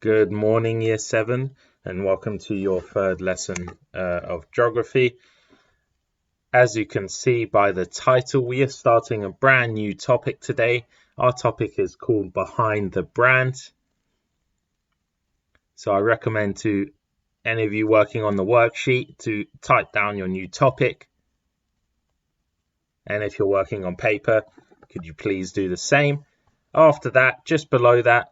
Good morning, Year 7, and welcome to your third lesson of geography. As you can see by the title, we are starting a brand new topic today. Our topic is called Behind the Brand. So I recommend to any of you working on the worksheet to type down your new topic. And if you're working on paper, could you please do the same? After that, just below that,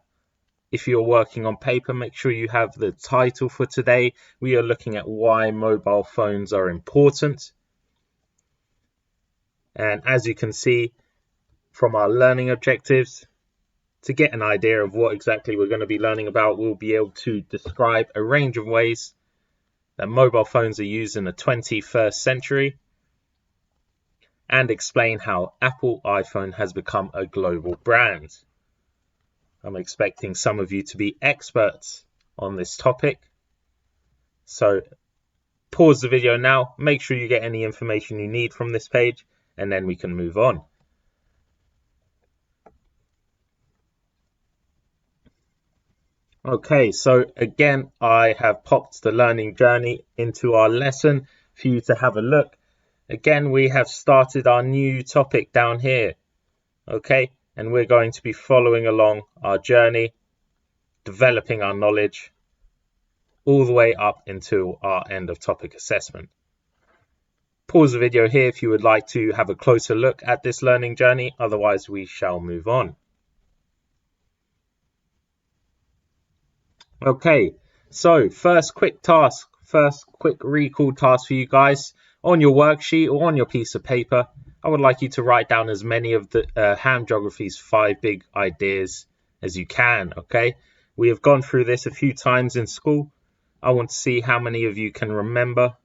if you're working on paper, make sure you have the title for today. We are looking at why mobile phones are important. And as you can see from our learning objectives, to get an idea of what exactly we're going to be learning about, we'll be able to describe a range of ways that mobile phones are used in the 21st century and explain how Apple iPhone has become a global brand. I'm expecting some of you to be experts on this topic. So pause the video now, make sure you get any information you need from this page, and then we can move on. Okay, so again, I have popped the learning journey into our lesson for you to have a look. Again, we have started our new topic down here. Okay, and we're going to be following along our journey, developing our knowledge all the way up until our end of topic assessment. Pause the video here if you would like to have a closer look at this learning journey, otherwise we shall move on. Okay, so first quick recall task for you guys. On your worksheet or on your piece of paper, I would like you to write down as many of the Ham Geography's 5 big ideas as you can, okay? We have gone through this a few times in school. I want to see how many of you can remember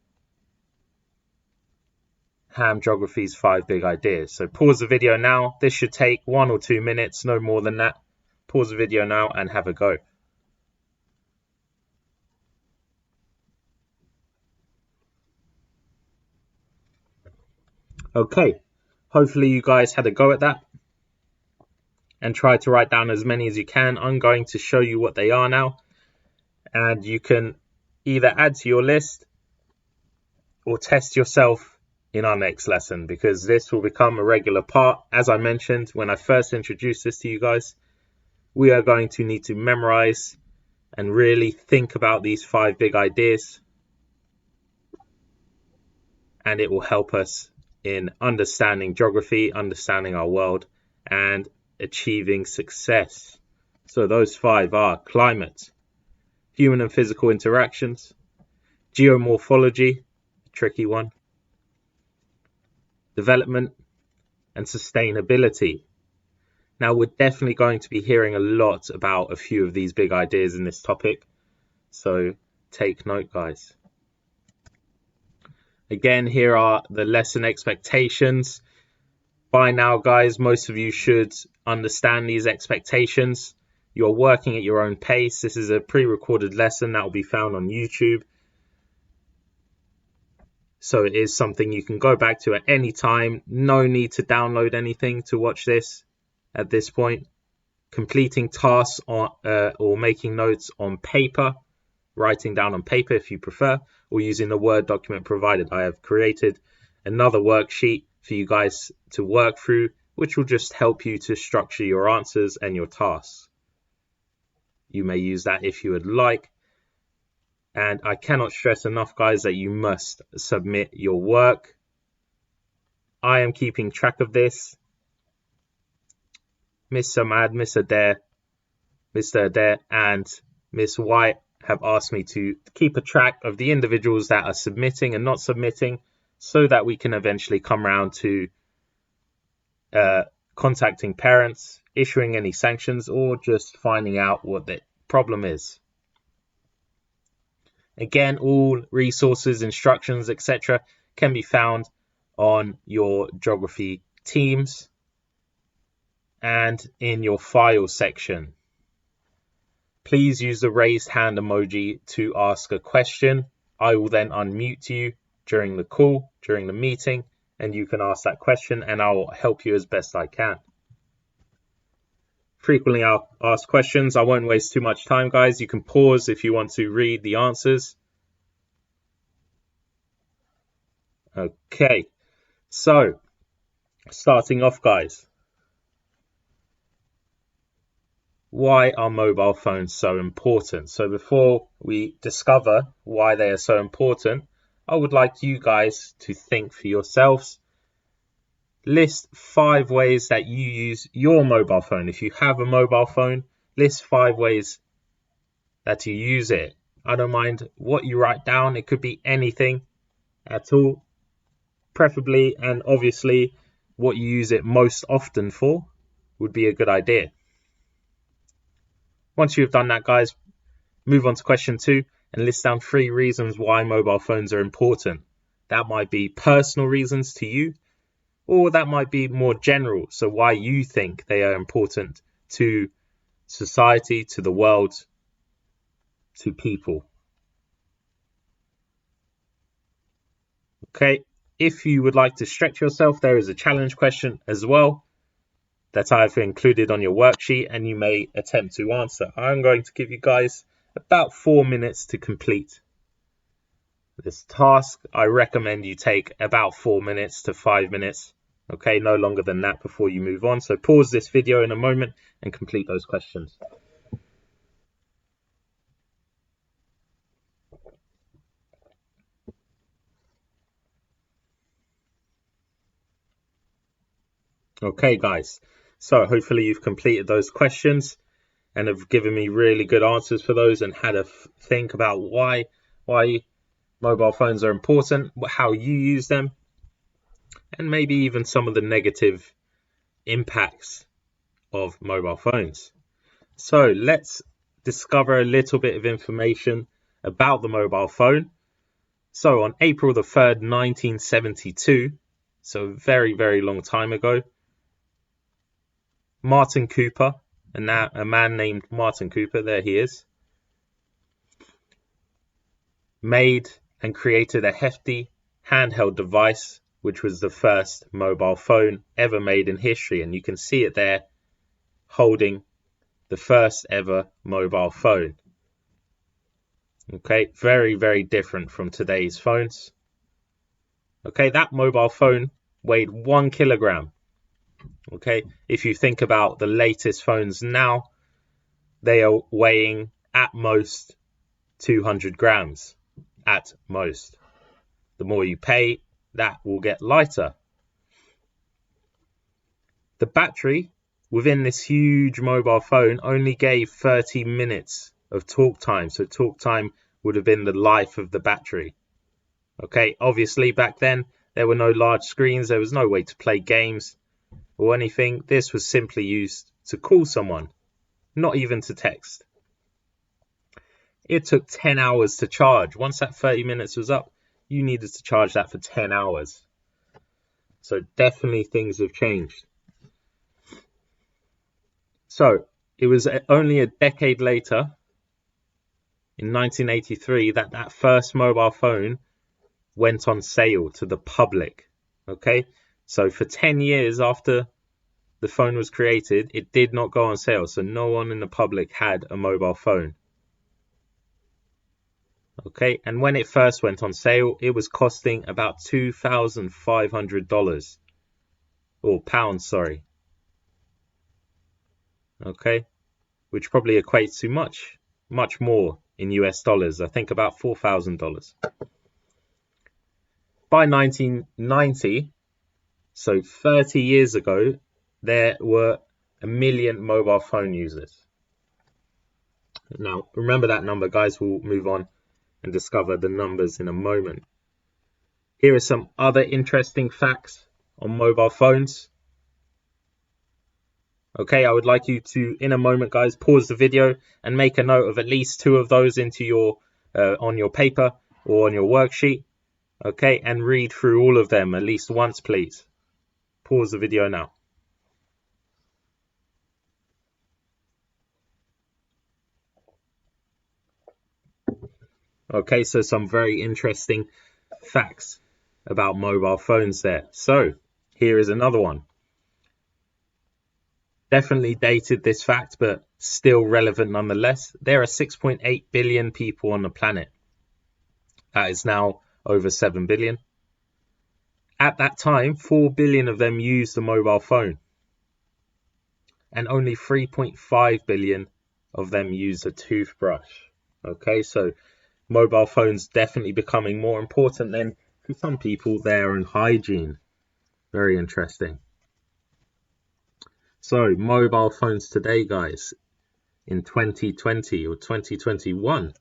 Ham Geography's 5 big ideas. So pause the video now. This should take 1 or 2 minutes, no more than that. Pause the video now and have a go. Okay, hopefully you guys had a go at that and try to write down as many as you can. I'm going to show you what they are now, and you can either add to your list or test yourself in our next lesson, because this will become a regular part. As I mentioned when I first introduced this to you guys, we are going to need to memorize and really think about these 5 big ideas, and it will help us in understanding geography, understanding our world, and achieving success. So those 5 are climate, human and physical interactions, geomorphology, tricky one, development, and sustainability. Now, we're definitely going to be hearing a lot about a few of these big ideas in this topic, so take note, guys. Again, here are the lesson expectations. By now, guys, most of you should understand these expectations. You're working at your own pace. This is a pre-recorded lesson that will be found on YouTube. So it is something you can go back to at any time. No need to download anything to watch this at this point. Completing tasks or making notes on paper, writing down on paper if you prefer, or using the Word document provided. I have created another worksheet for you guys to work through, which will just help you to structure your answers and your tasks. You may use that if you would like. And I cannot stress enough, guys, that you must submit your work. I am keeping track of this. Miss Samad, Mr. Adair, and Miss White have asked me to keep a track of the individuals that are submitting and not submitting, so that we can eventually come around to contacting parents, issuing any sanctions, or just finding out what the problem is. Again, all resources, instructions, etc. can be found on your geography teams and in your file section. Please use the raised hand emoji to ask a question. I will then unmute you during the call, during the meeting, and you can ask that question and I'll help you as best I can. frequently asked questions. I won't waste too much time, guys. You can pause if you want to read the answers. Okay, so starting off, guys. Why are mobile phones so important? So before we discover why they are so important, I would like you guys to think for yourselves. List 5 ways that you use your mobile phone. If you have a mobile phone, list 5 ways that you use it. I don't mind what you write down. It could be anything at all. Preferably and obviously what you use it most often for would be a good idea. Once you've done that, guys, move on to question 2 and list down 3 reasons why mobile phones are important. That might be personal reasons to you, or that might be more general, so why you think they are important to society, to the world, to people. Okay, if you would like to stretch yourself, there is a challenge question as well that I've included on your worksheet and you may attempt to answer. I'm going to give you guys about 4 minutes to complete this task. I recommend you take about 4 minutes to 5 minutes. Okay, no longer than that before you move on. So pause this video in a moment and complete those questions. Okay, guys. So hopefully you've completed those questions and have given me really good answers for those and had a think about why mobile phones are important, how you use them, and maybe even some of the negative impacts of mobile phones. So let's discover a little bit of information about the mobile phone. So on April the 3rd, 1972, so a very, very long time ago, Martin Cooper, and now a man named Martin Cooper, there he is, made and created a hefty handheld device, which was the first mobile phone ever made in history. And you can see it there holding the first ever mobile phone. Okay, very, very different from today's phones. Okay, that mobile phone weighed 1 kilogram. Okay, if you think about the latest phones now, they are weighing at most 200 grams. At most. The more you pay, that will get lighter. The battery within this huge mobile phone only gave 30 minutes of talk time. So talk time would have been the life of the battery. Okay, obviously back then there were no large screens. There was no way to play games or anything. This was simply used to call someone, not even to text. It took 10 hours to charge. Once that 30 minutes was up, you needed to charge that for 10 hours. So definitely things have changed. So it was only a decade later, in 1983, that first mobile phone went on sale to the public. Okay, so for 10 years after the phone was created, it did not go on sale. So no one in the public had a mobile phone. Okay, and when it first went on sale, it was costing about $2,500 or pounds, sorry. Okay, which probably equates to much more in US dollars. I think about $4,000. By 1990, so 30 years ago, there were 1 million mobile phone users. Now, remember that number, guys. We'll move on and discover the numbers in a moment. Here are some other interesting facts on mobile phones. Okay, I would like you to, in a moment, guys, pause the video and make a note of at least 2 of those into your on your paper or on your worksheet. Okay, and read through all of them at least once, please. Pause the video now. Okay, so some very interesting facts about mobile phones there. So here is another one. Definitely dated, this fact, but still relevant nonetheless. There are 6.8 billion people on the planet. That is now over 7 billion. At that time, 4 billion of them used a mobile phone, and only 3.5 billion of them use a toothbrush. Okay, so mobile phones definitely becoming more important than, for some people, their own hygiene. Very interesting. So mobile phones today, guys, in 2020 or 2021,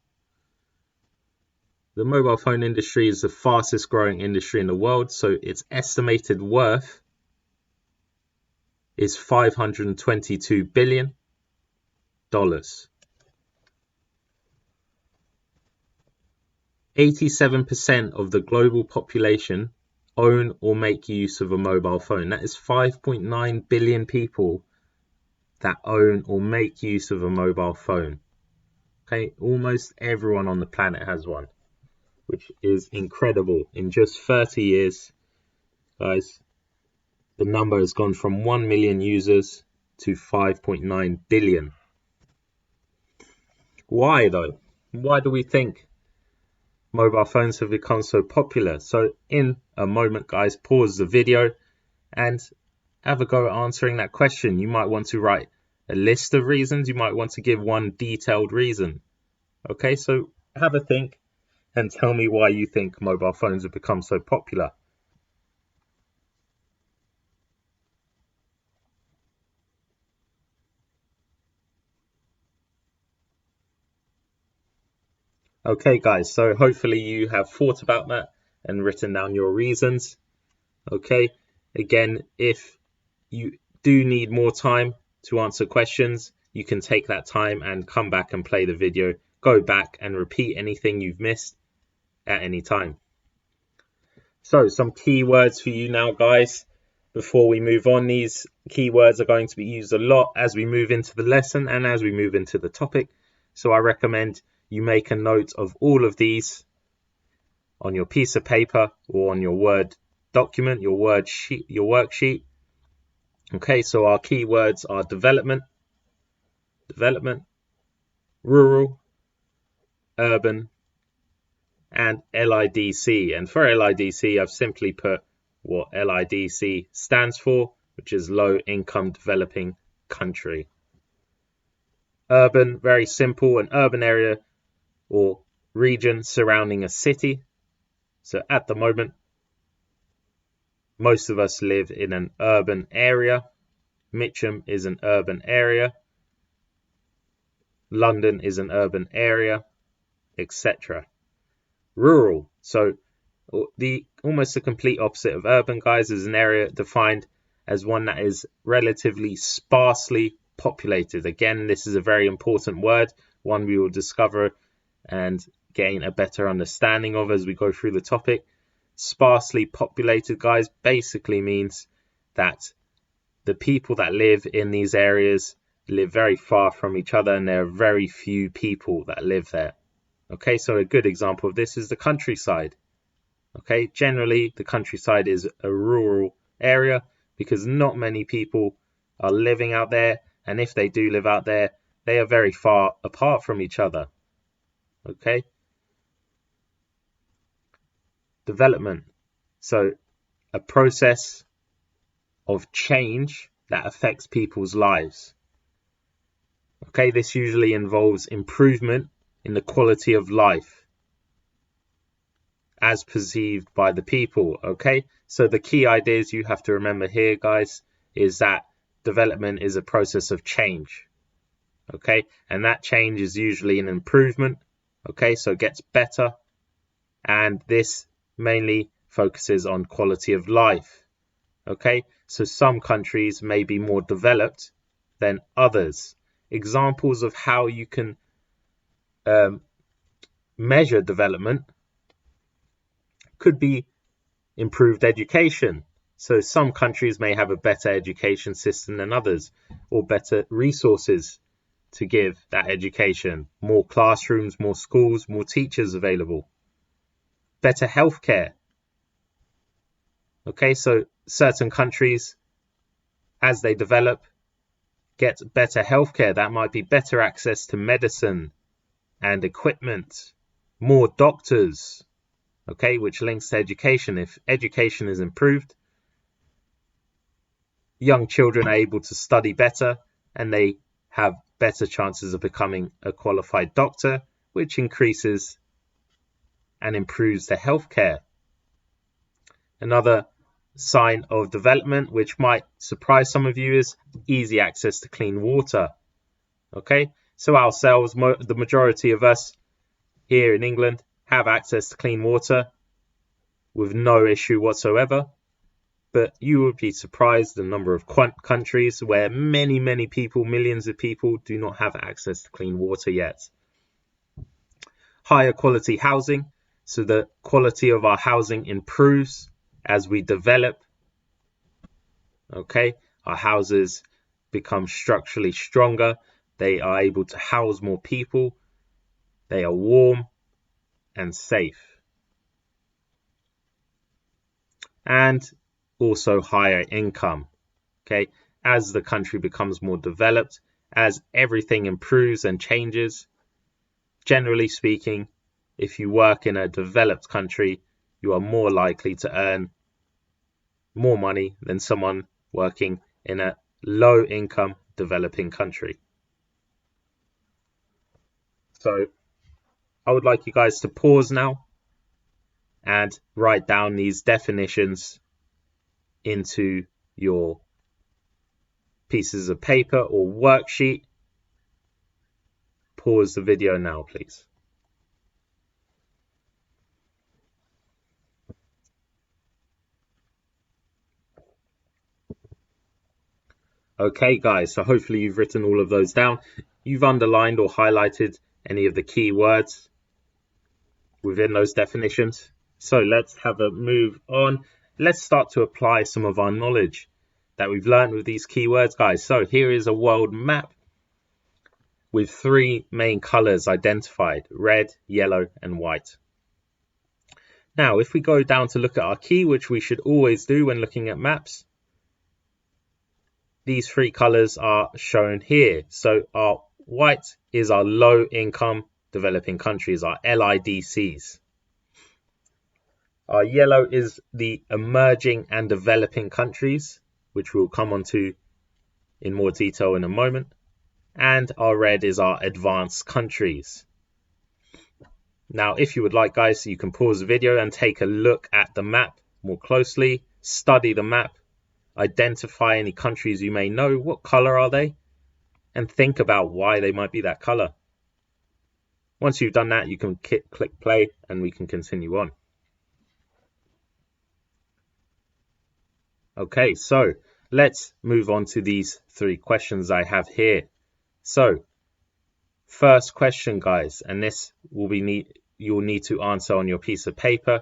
the mobile phone industry is the fastest growing industry in the world. So its estimated worth is $522 billion. 87% of the global population own or make use of a mobile phone. That is 5.9 billion people that own or make use of a mobile phone. Okay, almost everyone on the planet has one, which is incredible. In just 30 years, guys, the number has gone from 1 million users to 5.9 billion. Why though? Why do we think mobile phones have become so popular? So in a moment, guys, pause the video and have a go at answering that question. You might want to write a list of reasons. You might want to give one detailed reason. Okay, so have a think and tell me why you think mobile phones have become so popular. Okay, guys, so hopefully you have thought about that and written down your reasons. Okay, again, if you do need more time to answer questions, you can take that time and come back and play the video, go back and repeat anything you've missed at any time. So some keywords for you now, guys, before we move on. These keywords are going to be used a lot as we move into the lesson and as we move into the topic. So I recommend you make a note of all of these on your piece of paper or on your Word document, your worksheet. Okay, so our keywords are development, rural, urban, and LIDC. And for LIDC, I've simply put what LIDC stands for, which is low income developing country. Urban, very simple, an urban area or region surrounding a city. So at the moment, most of us live in an urban area. Mitcham is an urban area. London is an urban area, etc. Rural, so almost the complete opposite of urban, guys, is an area defined as one that is relatively sparsely populated. Again, this is a very important word, one we will discover and gain a better understanding of as we go through the topic. Sparsely populated, guys, basically means that the people that live in these areas live very far from each other and there are very few people that live there. Okay, so a good example of this is the countryside. Okay, generally the countryside is a rural area because not many people are living out there, and if they do live out there, they are very far apart from each other. Okay, development, so a process of change that affects people's lives. Okay, this usually involves improvement in the quality of life as perceived by the people. Okay, so the key ideas you have to remember here, guys, is that development is a process of change. Okay, and that change is usually an improvement. Okay, so it gets better, and this mainly focuses on quality of life. Okay, so some countries may be more developed than others. Examples of how you can measure development could be improved education. So some countries may have a better education system than others, or better resources to give that education, more classrooms, more schools, more teachers available, better healthcare. Okay, so certain countries, as they develop, get better healthcare. That might be better access to medicine and equipment, more doctors, okay, which links to education. If education is improved, young children are able to study better and they have better chances of becoming a qualified doctor, which increases and improves the healthcare. Another sign of development, which might surprise some of you, is easy access to clean water. Okay, so ourselves, the majority of us here in England have access to clean water with no issue whatsoever. But you would be surprised the number of countries where many people, millions of people, do not have access to clean water yet. Higher quality housing, so the quality of our housing improves as we develop. Okay, our houses become structurally stronger. They are able to house more people. They are warm and safe. And also higher income. Okay, as the country becomes more developed, as everything improves and changes, generally speaking, if you work in a developed country, you are more likely to earn more money than someone working in a low income developing country. So I would like you guys to pause now and write down these definitions into your pieces of paper or worksheet. Pause the video now, please. Okay, guys, so hopefully you've written all of those down. You've underlined or highlighted any of the key words within those definitions. So let's have a move on. Let's start to apply some of our knowledge that we've learned with these keywords, guys. So here is a world map with 3 main colors identified: red, yellow, and white. Now, if we go down to look at our key, which we should always do when looking at maps, these 3 colors are shown here. So our white is our low income developing countries, our LIDCs. Our yellow is the emerging and developing countries, which we'll come on to in more detail in a moment. And our red is our advanced countries. Now, if you would like, guys, you can pause the video and take a look at the map more closely, study the map, identify any countries you may know, what color are they, and think about why they might be that color. Once you've done that, you can click play and we can continue on. Okay, so let's move on to these 3 questions I have here. So, first question, guys, and this will be you'll need to answer on your piece of paper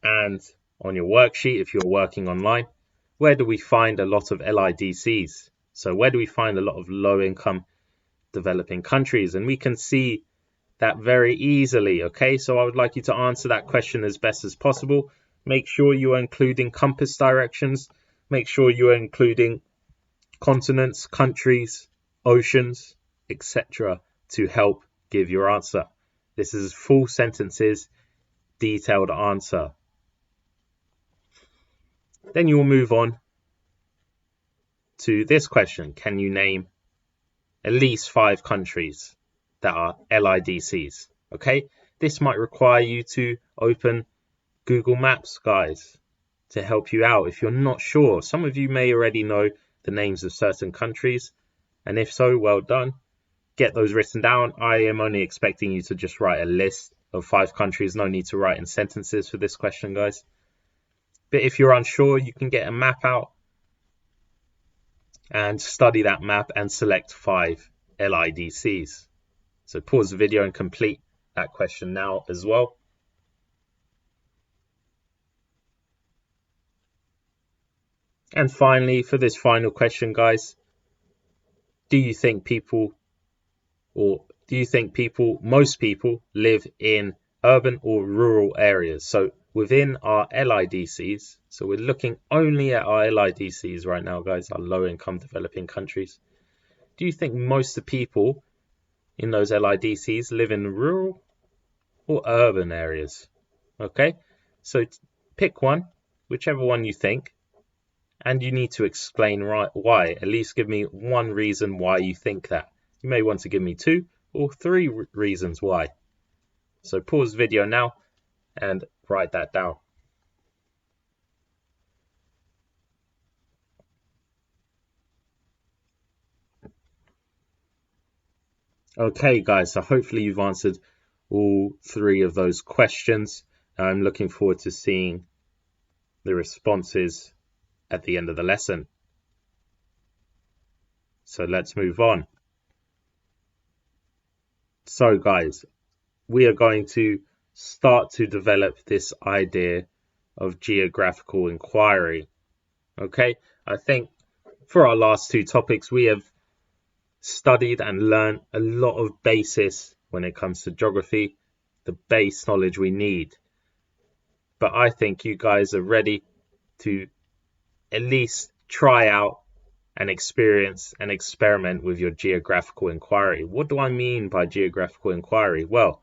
and on your worksheet if you're working online. Where do we find a lot of LIDCs? So where do we find a lot of low-income developing countries? And we can see that very easily, okay? So I would like you to answer that question as best as possible. Make sure you are including compass directions. Make sure you are including continents, countries, oceans, etc. to help give your answer. This is full sentences, detailed answer. Then you will move on to this question. Can you name at least 5 countries that are LIDCs? Okay, this might require you to open Google Maps, guys, to help you out if you're not sure. Some of you may already know the names of certain countries, and if so, well done. Get those written down. I am only expecting you to just write a list of 5 countries. No need to write in sentences for this question, guys. But if you're unsure, you can get a map out and study that map and select 5 LIDCs. So pause the video and complete that question now as well. And finally, for this final question, guys, do you think most people live in urban or rural areas. So within our LIDCs, so we're looking only at our LIDCs right now, guys, our low income developing countries. Do you think most of the people in those LIDCs live in rural or urban areas? Okay, so pick one, whichever one you think, and you need to explain why. At least give me one reason why you think that. You may want to give me 2 or 3 reasons why. So pause the video now and write that down. Okay, guys, so hopefully you've answered all 3 of those questions. I'm looking forward to seeing the responses at the end of the lesson. So let's move on. So guys, we are going to start to develop this idea of geographical inquiry. Okay, I think for our last 2 topics, we have studied and learned a lot of basis when it comes to geography, the base knowledge we need. But I think you guys are ready to at least try out and experience and experiment with your geographical inquiry. What do I mean by geographical inquiry? Well,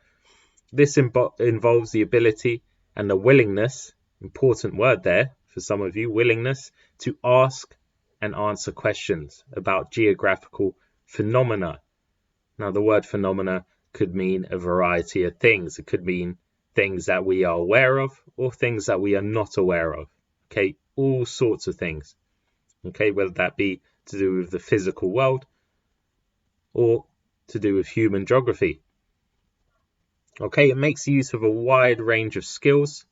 this involves the ability and the willingness, important word there for some of you, willingness to ask and answer questions about geographical phenomena. Now, the word phenomena could mean a variety of things. It could mean things that we are aware of or things that we are not aware of. Okay, all sorts of things. Okay, whether that be to do with the physical world or to do with human geography. Okay, it makes use of a wide range of skills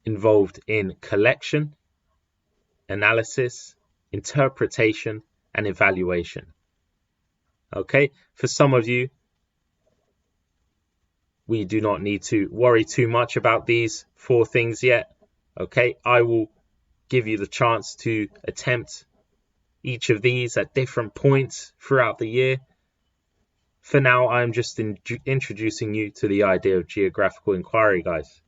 involved in collection, analysis, interpretation, and evaluation. Okay, for some of you, we do not need to worry too much about these 4 things yet. Okay, I will give you the chance to attempt each of these at different points throughout the year. For now, I'm just introducing you to the idea of geographical inquiry, guys.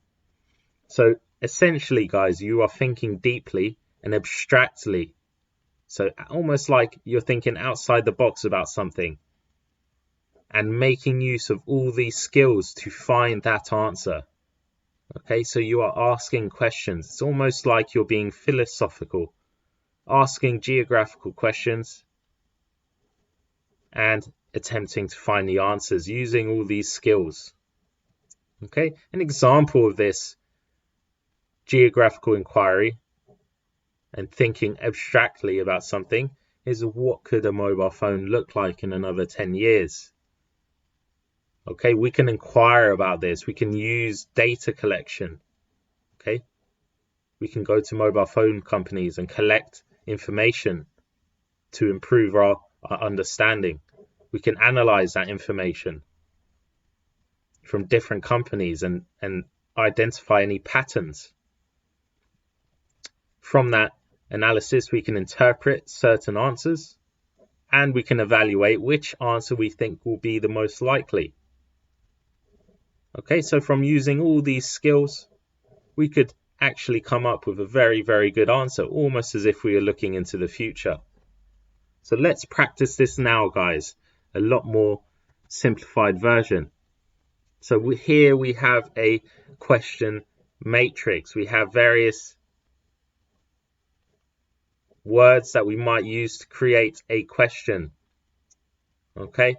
So essentially, guys, you are thinking deeply and abstractly. So almost like you're thinking outside the box about something and making use of all these skills to find that answer. Okay, so you are asking questions. It's almost like you're being philosophical, asking geographical questions and attempting to find the answers using all these skills. Okay, an example of this geographical inquiry and thinking abstractly about something is, what could a mobile phone look like in another 10 years? Okay, we can inquire about this. We can use data collection. Okay, we can go to mobile phone companies and collect information to improve our understanding. We can analyze that information from different companies and identify any patterns. From that analysis, we can interpret certain answers and we can evaluate which answer we think will be the most likely. Okay, so from using all these skills, we could actually come up with a very, very good answer, almost as if we are looking into the future. So let's practice this now, guys. A lot more simplified version. So here we have a question matrix. We have various words that we might use to create a question. Okay.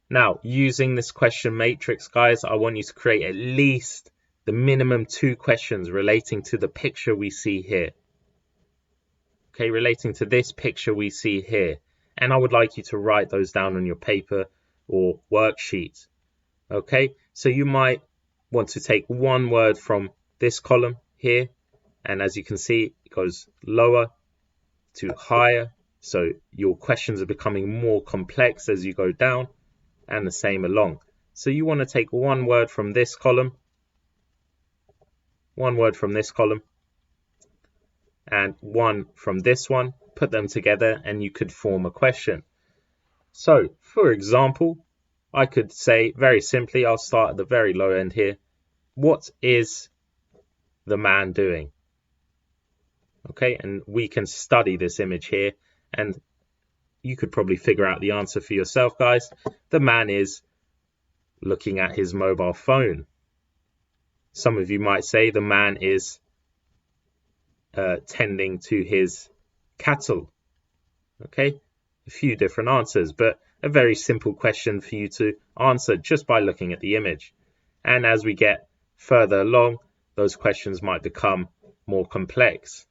Now, using this question matrix, guys, I want you to create at least the minimum 2 questions relating to the picture we see here. Okay, relating to this picture we see here. And I would like you to write those down on your paper or worksheet. Okay, so you might want to take one word from this column here. And as you can see, it goes lower to higher. So your questions are becoming more complex as you go down, and the same along. So you want to take one word from this column, one word from this column, and one from this one, put them together and you could form a question. So, for example, I could say very simply, I'll start at the very low end here. What is the man doing? Okay, and we can study this image here, and you could probably figure out the answer for yourself, guys. The man is looking at his mobile phone. Some of you might say the man is tending to his cattle. Okay, a few different answers, but a very simple question for you to answer just by looking at the image. And as we get further along, those questions might become more complex.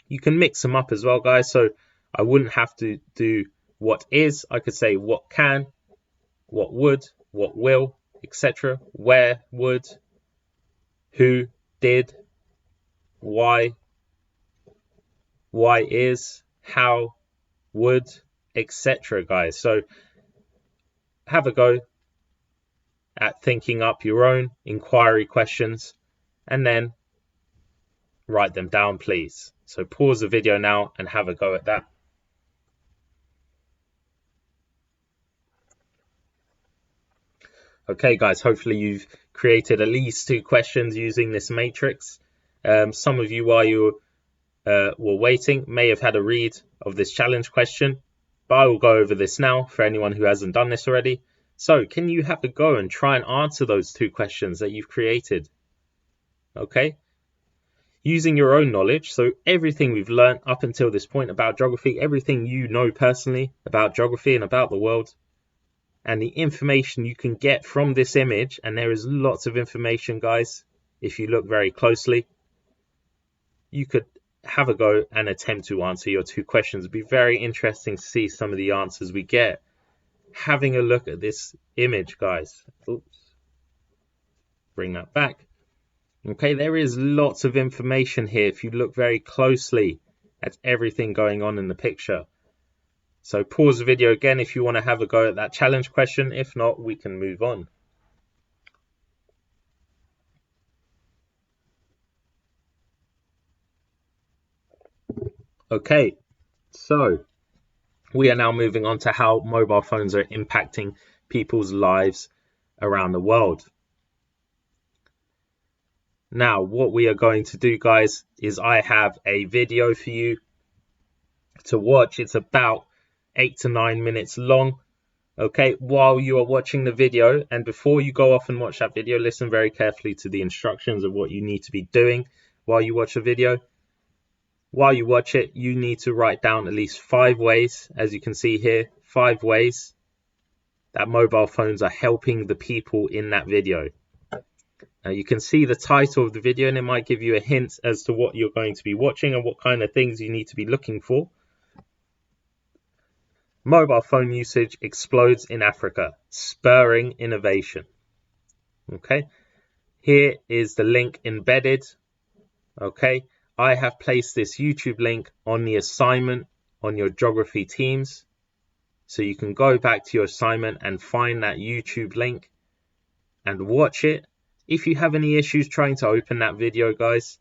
You can mix them up as well, guys, so I wouldn't have to do what is. I could say what can, what would, what will, etc. Where would, who did, why is, how would, etc. guys. So have a go at thinking up your own inquiry questions and then write them down, please. So pause the video now and have a go at that. Okay, guys, hopefully you've created at least 2 questions using this matrix. Some of you, while you were waiting, may have had a read of this challenge question, but I will go over this now for anyone who hasn't done this already. So can you have a go and try and answer those 2 questions that you've created? Okay, using your own knowledge, so everything we've learned up until this point about geography, everything you know personally about geography and about the world, and the information you can get from this image, and there is lots of information, guys, if you look very closely. You could have a go and attempt to answer your 2 questions. It'd be very interesting to see some of the answers we get. Having a look at this image, guys. Oops. Bring that back. Okay, there is lots of information here if you look very closely at everything going on in the picture. So pause the video again if you want to have a go at that challenge question. If not, we can move on. Okay, so we are now moving on to how mobile phones are impacting people's lives around the world. Now, what we are going to do, guys, is I have a video for you to watch. It's about 8 to 9 minutes long. Okay, while you are watching the video, and before you go off and watch that video, listen very carefully to the instructions of what you need to be doing while you watch the video. While you watch it, you need to write down at least 5 ways, as you can see here, 5 ways that mobile phones are helping the people in that video. Now you can see the title of the video and it might give you a hint as to what you're going to be watching and what kind of things you need to be looking for. Mobile phone usage explodes in Africa, spurring innovation. Okay, here is the link embedded. Okay, I have placed this YouTube link on the assignment on your geography teams. So you can go back to your assignment and find that YouTube link and watch it. If you have any issues trying to open that video, guys,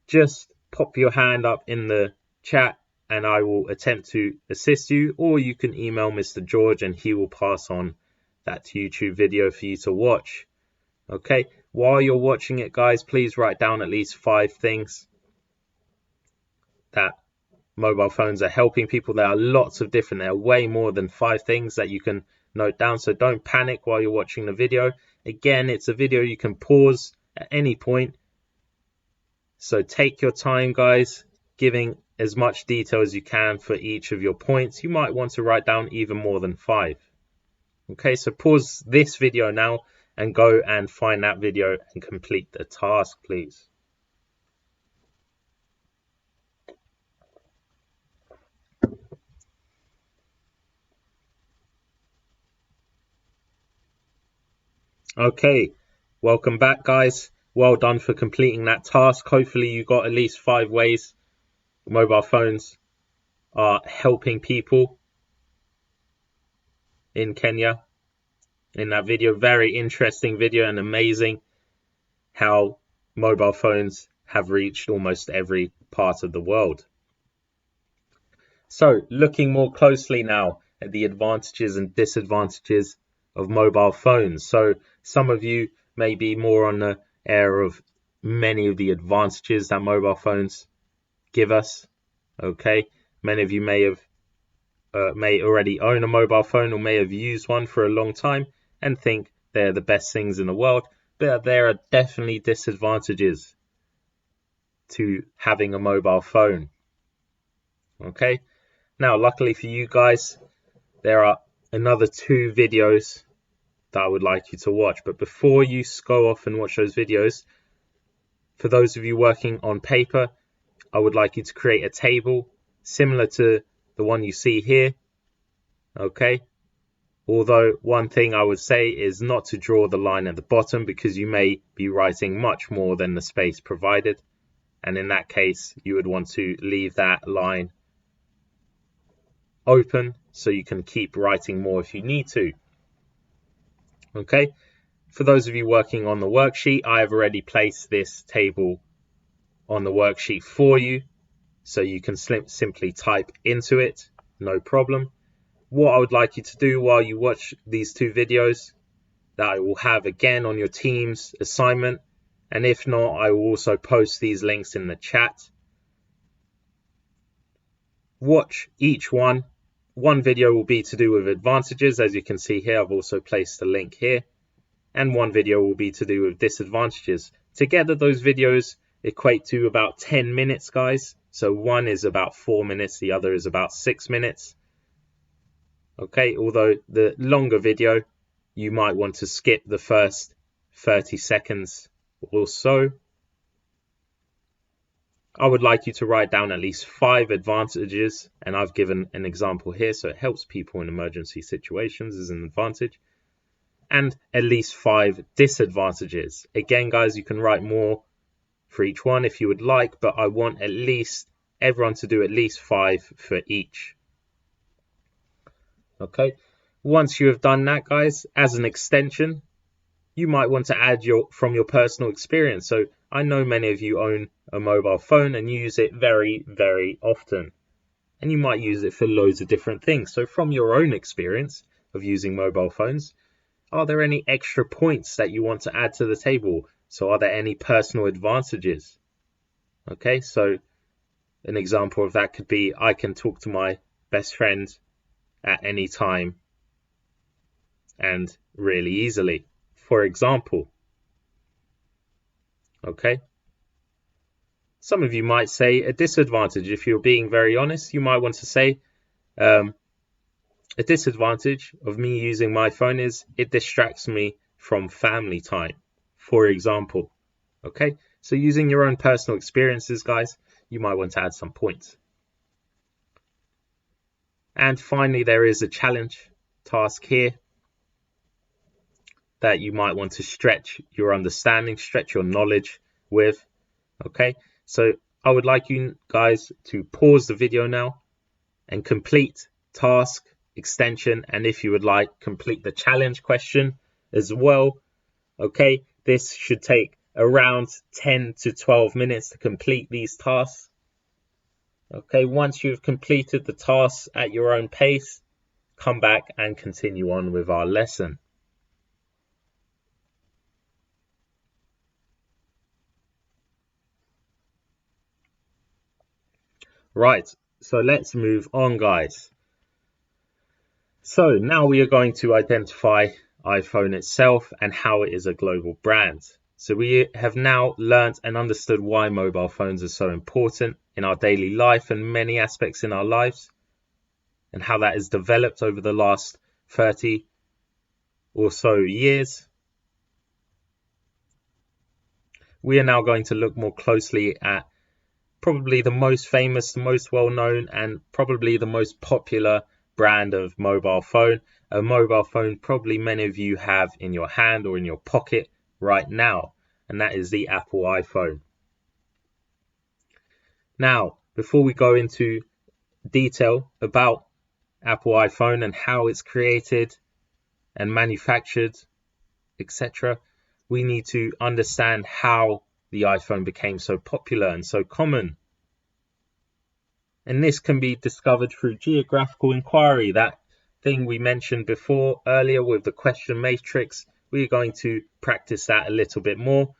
just pop your hand up in the chat and I will attempt to assist you, or you can email Mr. George and he will pass on that YouTube video for you to watch. Okay, while you're watching it, guys, please write down at least 5 things that mobile phones are helping people. There are lots of different, there are way more than 5 things that you can note down, so don't panic while you're watching the video. Again, it's a video you can pause at any point, so take your time, guys, giving as much detail as you can for each of your points. You might want to write down even more than 5. Okay, so pause this video now and go and find that video and complete the task, please. Okay, welcome back, guys. Well done for completing that task. Hopefully you got at least 5 ways mobile phones are helping people in Kenya. In that video, very interesting video and amazing how mobile phones have reached almost every part of the world. So looking more closely now at the advantages and disadvantages of mobile phones. So some of you may be more on the air of many of the advantages that mobile phones give us. Okay, many of you may already own a mobile phone or may have used one for a long time and think they're the best things in the world, but there are definitely disadvantages to having a mobile phone. Okay, now luckily for you guys, there are another 2 videos that I would like you to watch. But before you go off and watch those videos, for those of you working on paper, I would like you to create a table similar to the one you see here. Okay, although one thing I would say is not to draw the line at the bottom, because you may be writing much more than the space provided, and in that case you would want to leave that line open so you can keep writing more if you need to. Okay, for those of you working on the worksheet, I have already placed this table on the worksheet for you, so you can simply type into it, no problem. What I would like you to do while you watch these 2 videos that I will have again on your team's assignment, and if not, I will also post these links in the chat. Watch each one. One video will be to do with advantages, as you can see here. I've also placed the link here. And one video will be to do with disadvantages. Together, those videos equate to about 10 minutes, guys. So one is about 4 minutes, the other is about 6 minutes. Okay, although the longer video, you might want to skip the first 30 seconds or so. I would like you to write down at least 5 advantages, and I've given an example here, so it helps people in emergency situations as an advantage, and at least 5 disadvantages. Again, guys, you can write more for each one if you would like, but I want at least everyone to do at least 5 for each. Okay, once you have done that, guys, as an extension, you might want to add from your personal experience. So I know many of you own a mobile phone and use it very, very often, and you might use it for loads of different things. So from your own experience of using mobile phones, are there any extra points that you want to add to the table? So are there any personal advantages? Okay, so an example of that could be, I can talk to my best friend at any time and really easily, for example. Okay, some of you might say a disadvantage. If you're being very honest, you might want to say a disadvantage of me using my phone is it distracts me from family time, for example. Okay, so using your own personal experiences, guys, you might want to add some points. And finally, there is a challenge task here that you might want to stretch your understanding, stretch your knowledge with. Okay, so I would like you guys to pause the video now and complete task, extension, and if you would like, complete the challenge question as well. Okay, this should take around 10 to 12 minutes to complete these tasks. Okay, once you've completed the tasks at your own pace, come back and continue on with our lesson. Right, so let's move on, guys. So now we are going to identify iPhone itself and how it is a global brand. So we have now learnt and understood why mobile phones are so important in our daily life and many aspects in our lives, and how that has developed over the last 30 or so years. We are now going to look more closely at probably the most famous, the most well-known, and probably the most popular brand of mobile phone. A mobile phone probably many of you have in your hand or in your pocket right now, and that is the Apple iPhone. Now, before we go into detail about Apple iPhone and how it's created and manufactured, etc., we need to understand how the iPhone became so popular and so common. And this can be discovered through geographical inquiry, that thing we mentioned before earlier with the question matrix, we're going to practice that a little bit more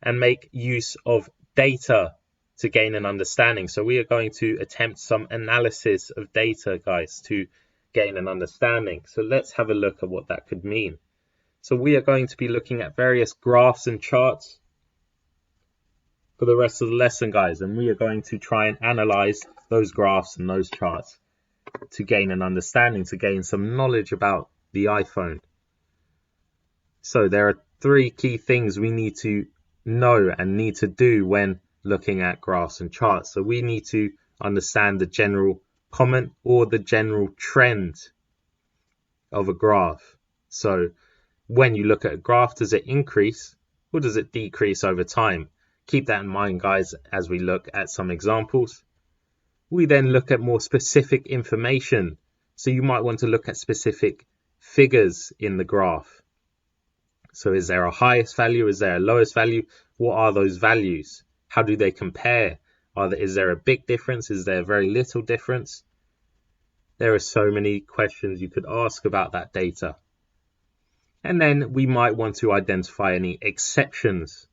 and make use of data to gain an understanding. So we are going to attempt some analysis of data, guys, to gain an understanding. So let's have a look at what that could mean. So we are going to be looking at various graphs and charts for the rest of the lesson, guys, and we are going to try and analyze those graphs and those charts to gain an understanding, to gain some knowledge about the iPhone. So there are 3 key things we need to know and need to do when looking at graphs and charts. So we need to understand the general comment or the general trend of a graph. So when you look at a graph, does it increase or does it decrease over time? Keep that in mind, guys, as we look at some examples. We then look at more specific information. So you might want to look at specific figures in the graph. So is there a highest value? Is there a lowest value? What are those values? How do they compare? Is there a big difference? Is there very little difference? There are so many questions you could ask about that data. And then we might want to identify any exceptions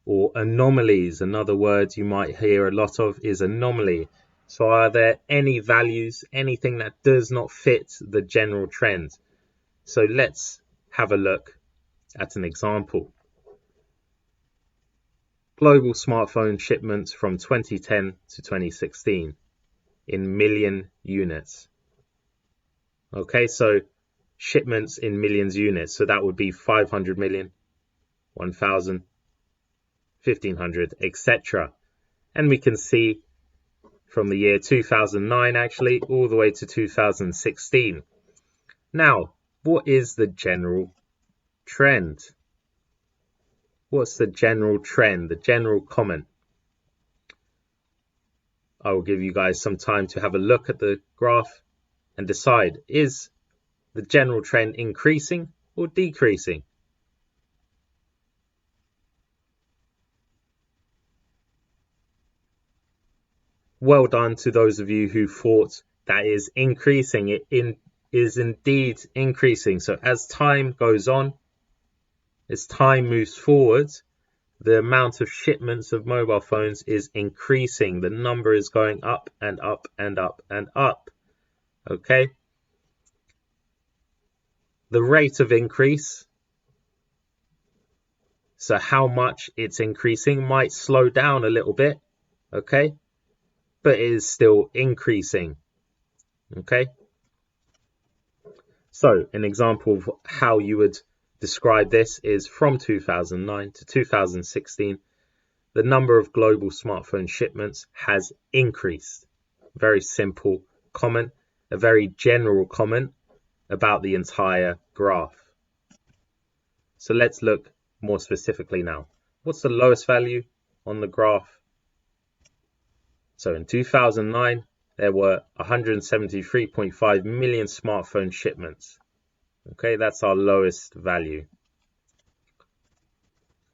or anomalies. Another word you might hear a lot of is anomaly. So are there any values, anything that does not fit the general trend? So let's have a look at an example. Global smartphone shipments from 2010 to 2016 in million units. Okay, so shipments in millions units. So that would be 500 million, 1,000, 1,500, etc. And we can see from the year 2009 actually all the way to 2016. Now, what is the general trend? What's the general trend, the general comment? I will give you guys some time to have a look at the graph and decide, is the general trend increasing or decreasing? Well done to those of you who thought that is increasing. It is indeed increasing. So as time goes on, as time moves forward, the amount of shipments of mobile phones is increasing. The number is going up and up and up and up. Okay? The rate of increase, so how much it's increasing, might slow down a little bit. Okay? But it is still increasing. Okay? So an example of how you would describe this is from 2009 to 2016, the number of global smartphone shipments has increased. Very simple comment, a very general comment about the entire graph. So let's look more specifically now. What's the lowest value on the graph? So in 2009, there were 173.5 million smartphone shipments. Okay, that's our lowest value.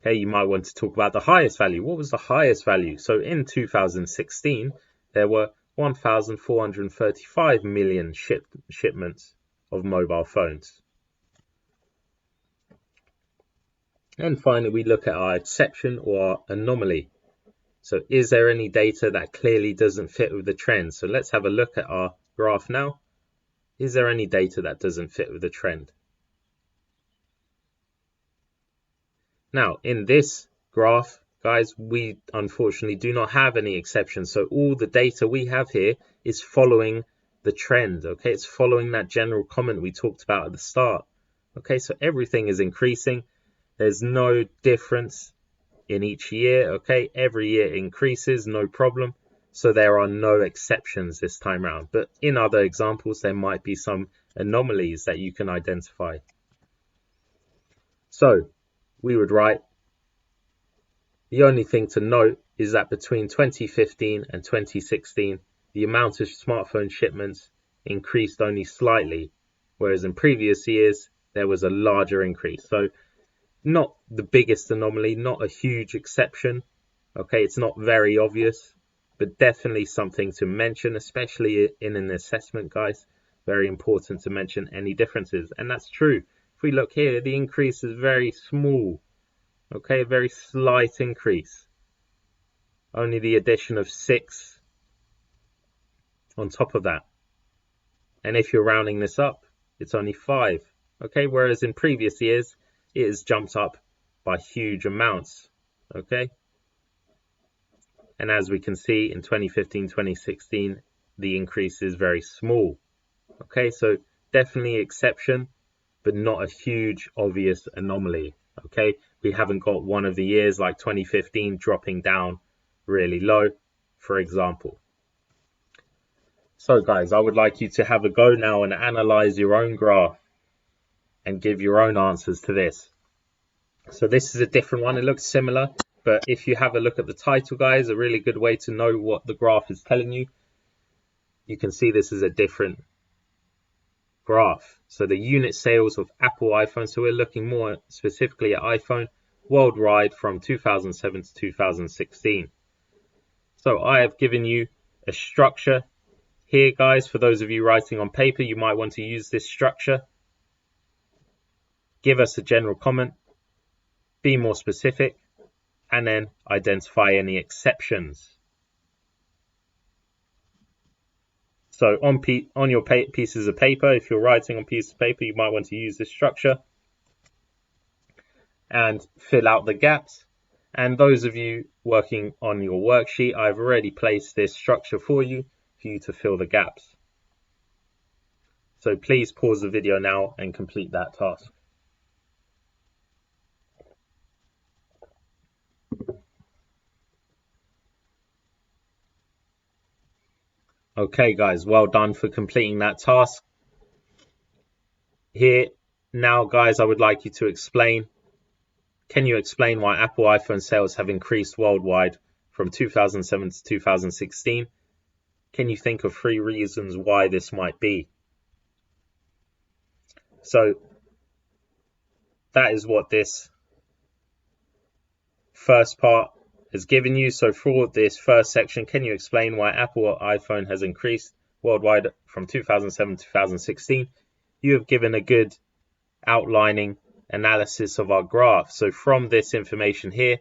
Okay, you might want to talk about the highest value. What was the highest value? So in 2016, there were 1,435 million shipments of mobile phones. And finally, we look at our exception or our anomaly. So is there any data that clearly doesn't fit with the trend? So let's have a look at our graph now. Is there any data that doesn't fit with the trend? Now, in this graph, guys, we unfortunately do not have any exceptions. So all the data we have here is following the trend. Okay, it's following that general comment we talked about at the start. Okay, so everything is increasing. There's no difference in each year. Okay, every year increases, no problem. So there are no exceptions this time around. But in other examples, there might be some anomalies that you can identify. So we would write, the only thing to note is that between 2015 and 2016, the amount of smartphone shipments increased only slightly, whereas in previous years, there was a larger increase. So not the biggest anomaly, not a huge exception. Okay, it's not very obvious, but definitely something to mention, especially in an assessment, guys. Very important to mention any differences, and that's true. If we look here, the increase is very small. Okay, very slight increase. Only the addition of 6 on top of that. And if you're rounding this up, it's only 5. Okay, whereas in previous years, it has jumped up by huge amounts. Okay. And as we can see in 2015, 2016, the increase is very small. Okay, so definitely exception, but not a huge obvious anomaly. Okay, we haven't got one of the years like 2015 dropping down really low, for example. So guys, I would like you to have a go now and analyze your own graph and give your own answers to this. So this is a different one. It looks similar, but if you have a look at the title, guys, a really good way to know what the graph is telling you. You can see this is a different graph. So the unit sales of Apple iPhone, so we're looking more specifically at iPhone worldwide from 2007 to 2016. So I have given you a structure here, guys. For those of you writing on paper, you might want to use this structure. Give us a general comment, be more specific, and then identify any exceptions. So on your pieces of paper, if you're writing on pieces of paper, you might want to use this structure and fill out the gaps. And those of you working on your worksheet, I've already placed this structure for you to fill the gaps. So please pause the video now and complete that task. Okay guys, well done for completing that task. Here now guys, I would like you to explain. Can you explain why Apple iPhone sales have increased worldwide from 2007 to 2016? Can you think of 3 reasons why this might be? So that is what this first part has given you. So for this first section, can you explain why Apple iPhone has increased worldwide from 2007 to 2016? You have given a good outlining analysis of our graph. So from this information here,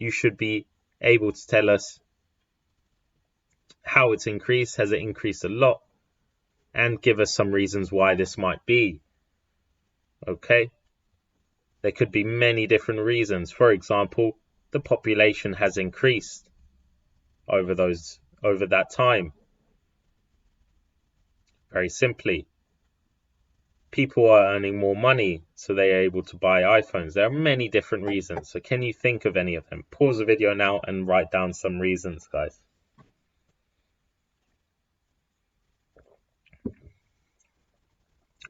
you should be able to tell us how it's increased. Has it increased a lot? And give us some reasons why this might be. Okay. There could be many different reasons. For example, the population has increased over that time. Very simply, people are earning more money, so they are able to buy iPhones. There are many different reasons. So can you think of any of them? Pause the video now and write down some reasons, guys.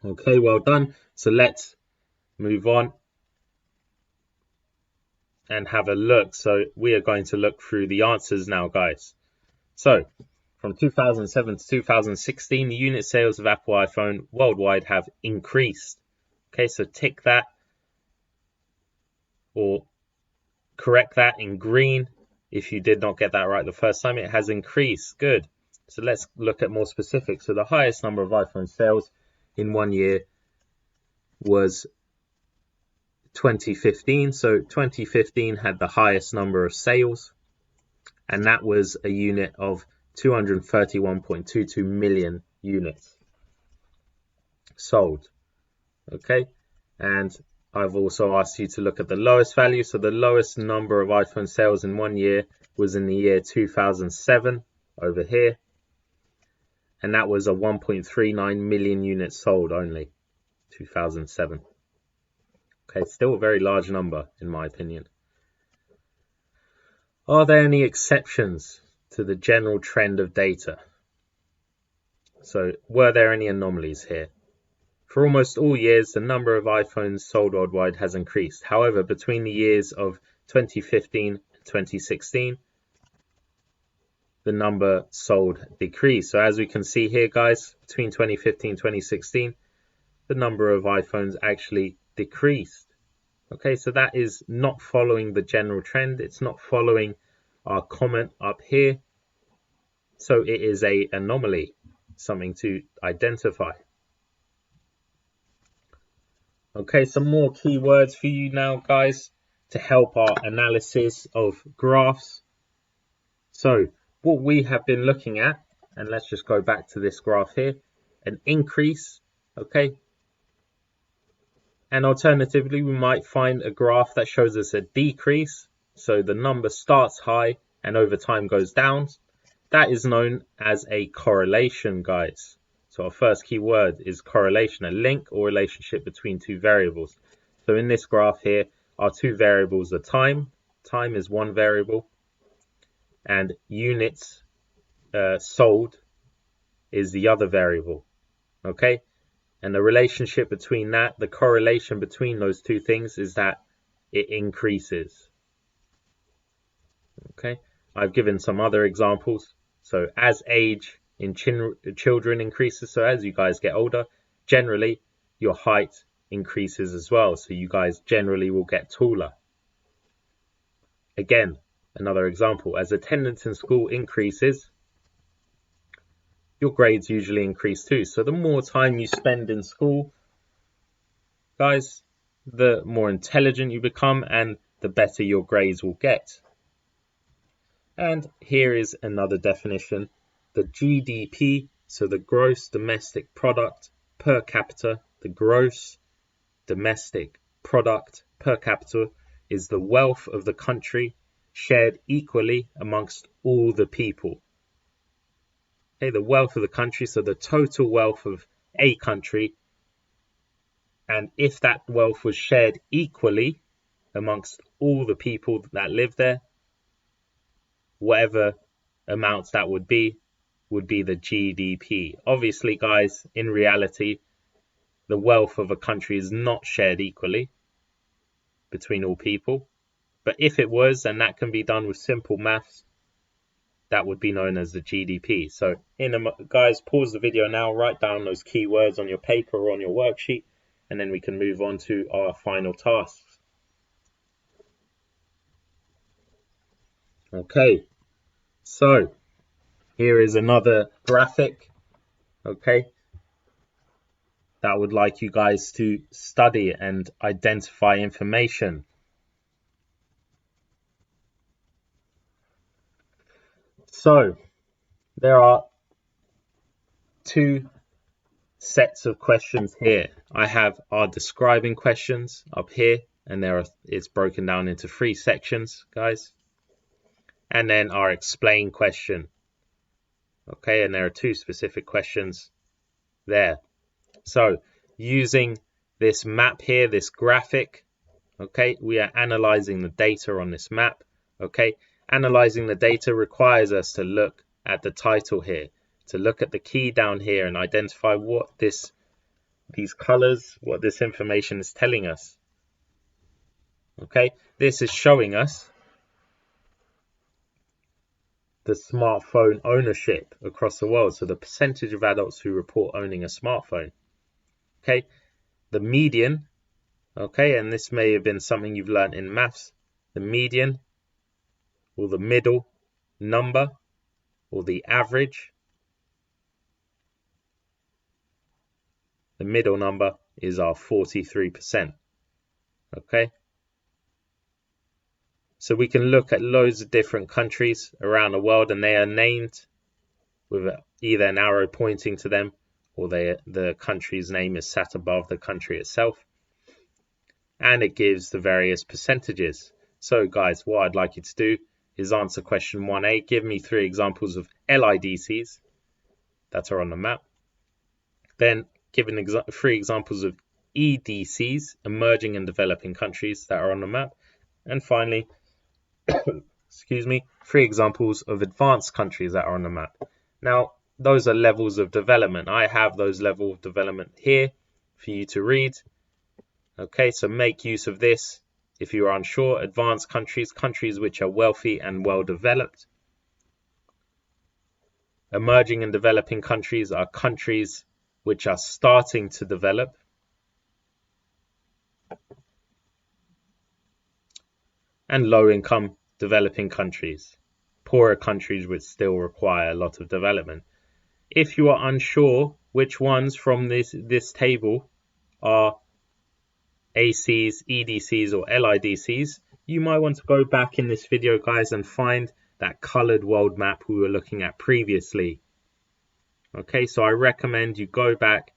Okay, well done. So let's move on and have a look. So we are going to look through the answers now, guys. So from 2007 to 2016, the unit sales of Apple iPhone worldwide have increased. Okay, so tick that or correct that in green if you did not get that right the first time. It has increased. Good. So let's look at more specific. So the highest number of iPhone sales in 1 year was 2015. So 2015 had the highest number of sales, and that was a unit of 231.22 million units sold. Okay, and I've also asked you to look at the lowest value. So the lowest number of iPhone sales in 1 year was in the year 2007 over here, and that was a 1.39 million units sold only. 2007. Okay, still a very large number in my opinion. Are there any exceptions to the general trend of data? So were there any anomalies here? For almost all years, the number of iPhones sold worldwide has increased. However, between the years of 2015 and 2016, the number sold decreased. So as we can see here, guys, between 2015 and 2016, the number of iPhones actually decreased. Okay, so that is not following the general trend. It's not following our comment up here. So it is an anomaly. something to identify. Okay, some more keywords for you now, guys, to help our analysis of graphs. So what we have been looking at, and let's just go back to this graph here, an increase, okay? And alternatively, we might find a graph that shows us a decrease. So the number starts high and over time goes down. That is known as a correlation, guys. So our first keyword is correlation, a link or relationship between two variables. So in this graph here, our two variables are time. Time is one variable, and units sold is the other variable. Okay, and the relationship between that, the correlation between those two things is that it increases. Okay, I've given some other examples. So as age in children increases, so as you guys get older, generally your height increases as well. So you guys generally will get taller. Again, another example, as attendance in school increases, your grades usually increase too. So the more time you spend in school, guys, the more intelligent you become and the better your grades will get. And here is another definition, the GDP, so the gross domestic product per capita, the gross domestic product per capita is the wealth of the country shared equally amongst all the people. Okay, the wealth of the country, so the total wealth of a country, and if that wealth was shared equally amongst all the people that live there, whatever amounts that would be the GDP. Obviously, guys, in reality, the wealth of a country is not shared equally between all people. But if it was, and that can be done with simple maths, that would be known as the GDP. So, guys, pause the video now, write down those keywords on your paper or on your worksheet, and then we can move on to our final tasks. Okay, so here is another graphic, okay, that I would like you guys to study and identify information. So there are two sets of questions here. I have our describing questions up here, and it's broken down into 3 sections, guys. And then our explain question. Okay, and there are 2 specific questions there. So using this map here, this graphic, okay, we are analyzing the data on this map. Okay, analyzing the data requires us to look at the title here, to look at the key down here and identify what these colors, what this information is telling us. Okay, this is showing us the smartphone ownership across the world. So the percentage of adults who report owning a smartphone. Okay, the median, okay, and this may have been something you've learned in maths, the median or the middle number or the average. The middle number is our 43%. Okay, so we can look at loads of different countries around the world, and they are named with either an arrow pointing to them, or the country's name is sat above the country itself, and it gives the various percentages. So guys, what I'd like you to do is answer question 1A. Give me 3 examples of LIDCs that are on the map. Then give 3 examples of EDCs, emerging and developing countries, that are on the map. And finally, excuse me, 3 examples of advanced countries that are on the map. Now, those are levels of development. I have those levels of development here for you to read. Okay, so make use of this if you are unsure. Advanced countries, countries which are wealthy and well developed. Emerging and developing countries are countries which are starting to develop. And low income developing countries, poorer countries which still require a lot of development. If you are unsure which ones from this table are ACs, EDCs or LIDCs, you might want to go back in this video, guys, and find that colored world map we were looking at previously. Okay, so I recommend you go back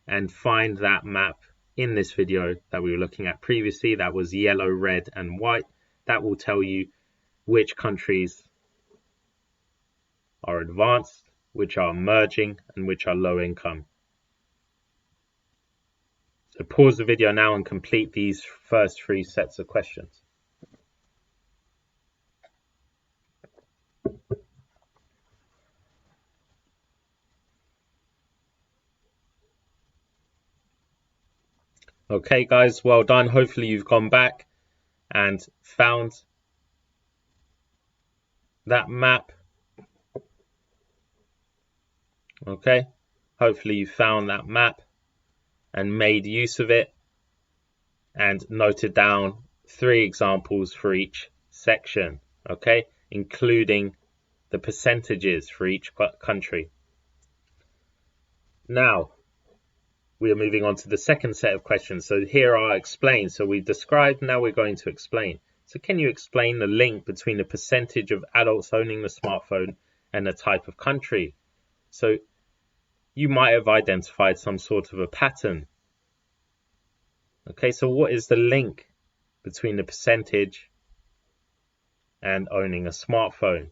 and find that map in this video that we were looking at previously. That was yellow, red and white. That will tell you which countries are advanced, which are emerging and which are low income. So pause the video now and complete these first 3 sets of questions. Okay guys, well done. Hopefully you've gone back and found that map. Okay, hopefully you found that map and made use of it and noted down 3 examples for each section, okay, including the percentages for each country. Now we are moving on to the second set of questions. So here are explained. So we described, now we're going to explain. So can you explain the link between the percentage of adults owning the smartphone and the type of country? So you might have identified some sort of a pattern. Okay, so what is the link between the percentage and owning a smartphone?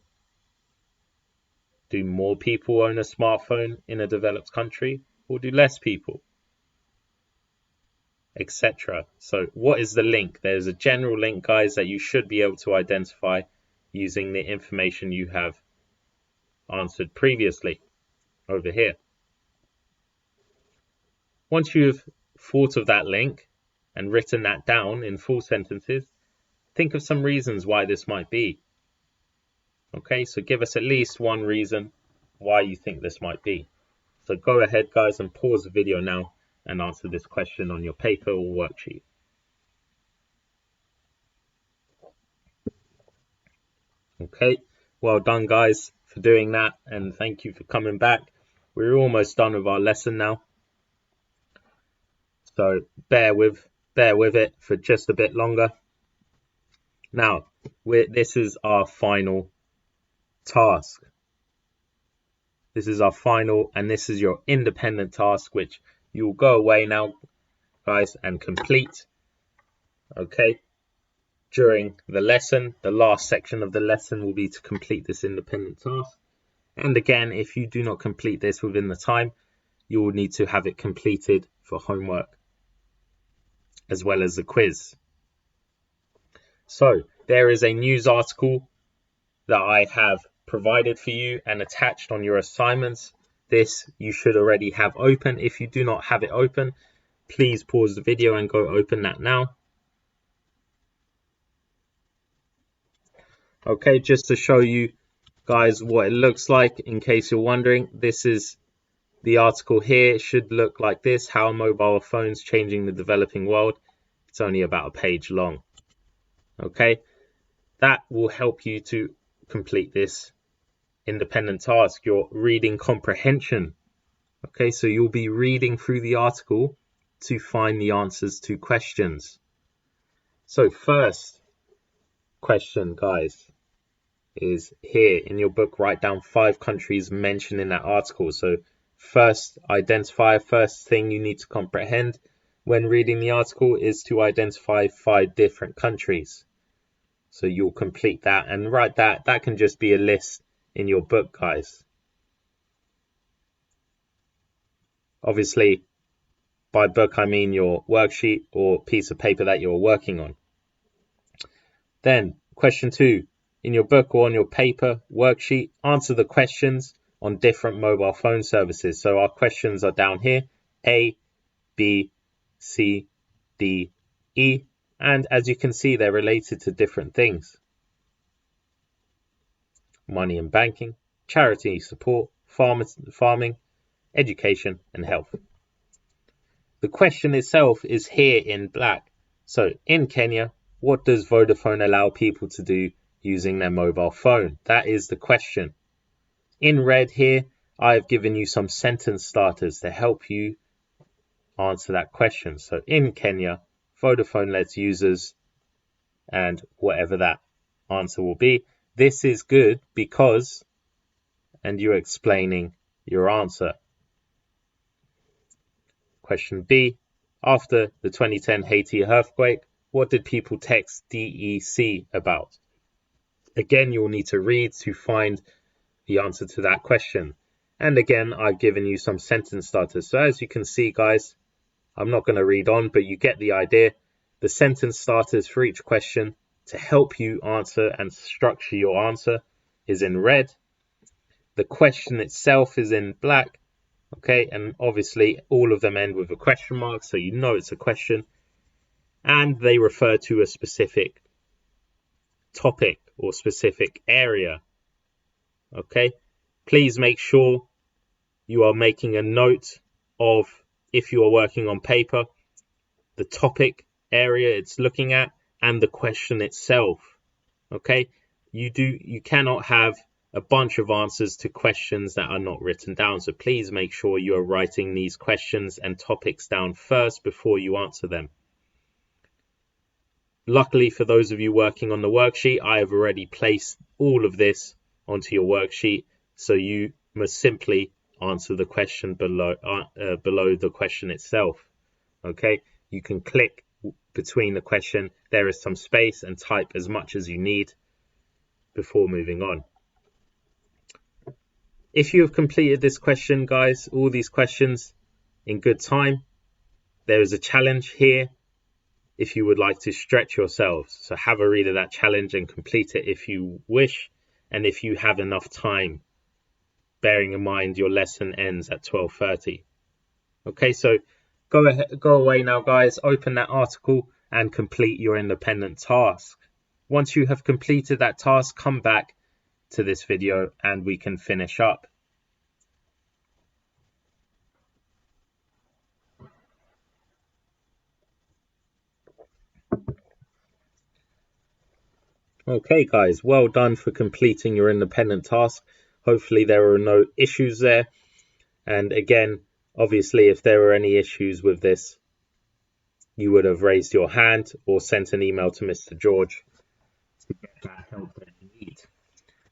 Do more people own a smartphone in a developed country, or do less people? Etc. So what is the link? There's a general link, guys, that you should be able to identify using the information you have answered previously over here. Once you've thought of that link and written that down in full sentences, think of some reasons why this might be. Okay, so give us at least one reason why you think this might be. So go ahead, guys, and pause the video now and answer this question on your paper or worksheet. Okay, well done, guys, for doing that, and thank you for coming back. We're almost done with our lesson now, so bear with it for just a bit longer. Now, this is our final task. This is our final, and this is your independent task, which you'll go away now, guys, and complete. Okay, during the lesson, the last section of the lesson will be to complete this independent task. And again, if you do not complete this within the time, you will need to have it completed for homework as well as the quiz. So there is a news article that I have provided for you and attached on your assignments. This you should already have open. If you do not have it open, please pause the video and go open that now. Okay, just to show you guys what it looks like, in case you're wondering, this is the article here. It should look like this: how mobile phones changing the developing world. It's only about a page long. Okay, that will help you to complete this independent task, your reading comprehension. Okay, so you'll be reading through the article to find the answers to questions. So first question, guys, is here in your book. Write down 5 countries mentioned in that article. So first thing you need to comprehend when reading the article is to identify 5 different countries. So you'll complete that and write that. That can just be a list in your book, guys. Obviously, by book I mean your worksheet or piece of paper that you're working on. Then question 2, in your book or on your paper worksheet, answer the questions on different mobile phone services. So our questions are down here: A, B, C, D, E, and as you can see, they're related to different things: money and banking, charity support, farming, education, and health. The question itself is here in black. So in Kenya, what does Vodafone allow people to do using their mobile phone? That is the question. In red here I've given you some sentence starters to help you answer that question. So in Kenya, Vodafone lets users, and whatever that answer will be. This is good because, and you're explaining your answer. Question B, after the 2010 Haiti earthquake, what did people text DEC about? Again, you'll need to read to find the answer to that question. And again, I've given you some sentence starters. So as you can see, guys, I'm not going to read on, but you get the idea. The sentence starters for each question to help you answer and structure your answer is in red. The question itself is in black. Okay, and obviously all of them end with a question mark, so you know it's a question. And they refer to a specific topic or specific area. Okay, please make sure you are making a note of, if you are working on paper, the topic area it's looking at and the question itself. Okay, you cannot have a bunch of answers to questions that are not written down, so please make sure you are writing these questions and topics down first before you answer them. Luckily for those of you working on the worksheet, I have already placed all of this onto your worksheet, so you must simply answer the question below the question itself. Okay, you can click between the question, there is some space, and type as much as you need before moving on. If you have completed this question, guys, all these questions in good time, there is a challenge here if you would like to stretch yourselves. So have a read of that challenge and complete it if you wish, and if you have enough time, bearing in mind your lesson ends at 12:30. Okay, so go away now, guys, open that article and complete your independent task. Once you have completed that task, come back to this video and we can finish up. Okay, guys, well done for completing your independent task. Hopefully there are no issues there. And again, obviously, if there were any issues with this, you would have raised your hand or sent an email to Mr. George to get that help that you need.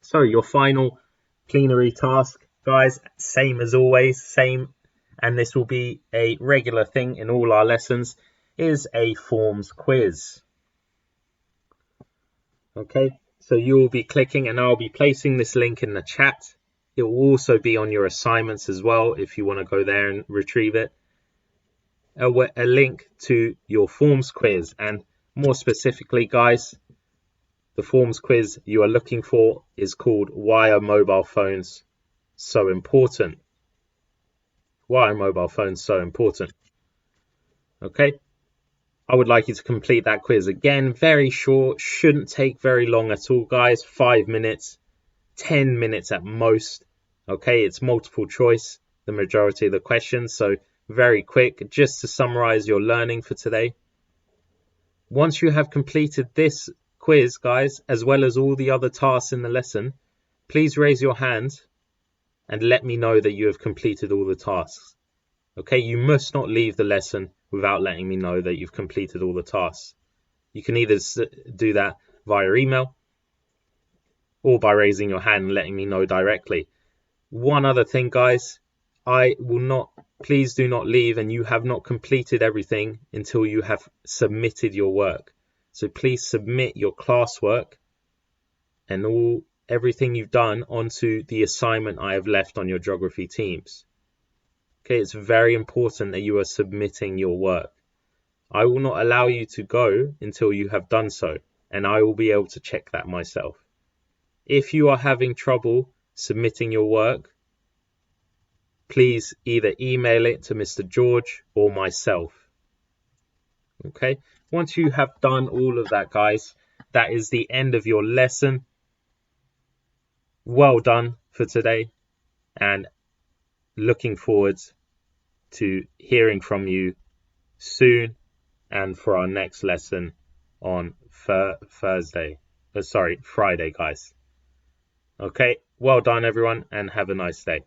So your final plenary task, guys, same as always, and this will be a regular thing in all our lessons, is a forms quiz. Okay, so you will be clicking, and I'll be placing this link in the chat. It will also be on your assignments as well if you want to go there and retrieve it. A link to your forms quiz, and more specifically, guys, the forms quiz you are looking for is called Why Are Mobile Phones So Important? Why are mobile phones so important? Okay, I would like you to complete that quiz. Again, very short, shouldn't take very long at all, guys. 5 minutes, 10 minutes at most. Okay, it's multiple choice, the majority of the questions, so very quick. Just to summarize your learning for today, once you have completed this quiz, guys, as well as all the other tasks in the lesson, please raise your hand and let me know that you have completed all the tasks. Okay, you must not leave the lesson without letting me know that you've completed all the tasks. You can either do that via email or by raising your hand and letting me know directly. One other thing, guys, please do not leave and you have not completed everything until you have submitted your work. So please submit your classwork and everything you've done onto the assignment I have left on your geography teams. Okay, it's very important that you are submitting your work. I will not allow you to go until you have done so, and I will be able to check that myself. If you are having trouble submitting your work, please either email it to Mr. George or myself. Okay, once you have done all of that, guys, that is the end of your lesson. Well done for today, and looking forward to hearing from you soon and for our next lesson on Friday, guys. Okay, well done everyone and have a nice day.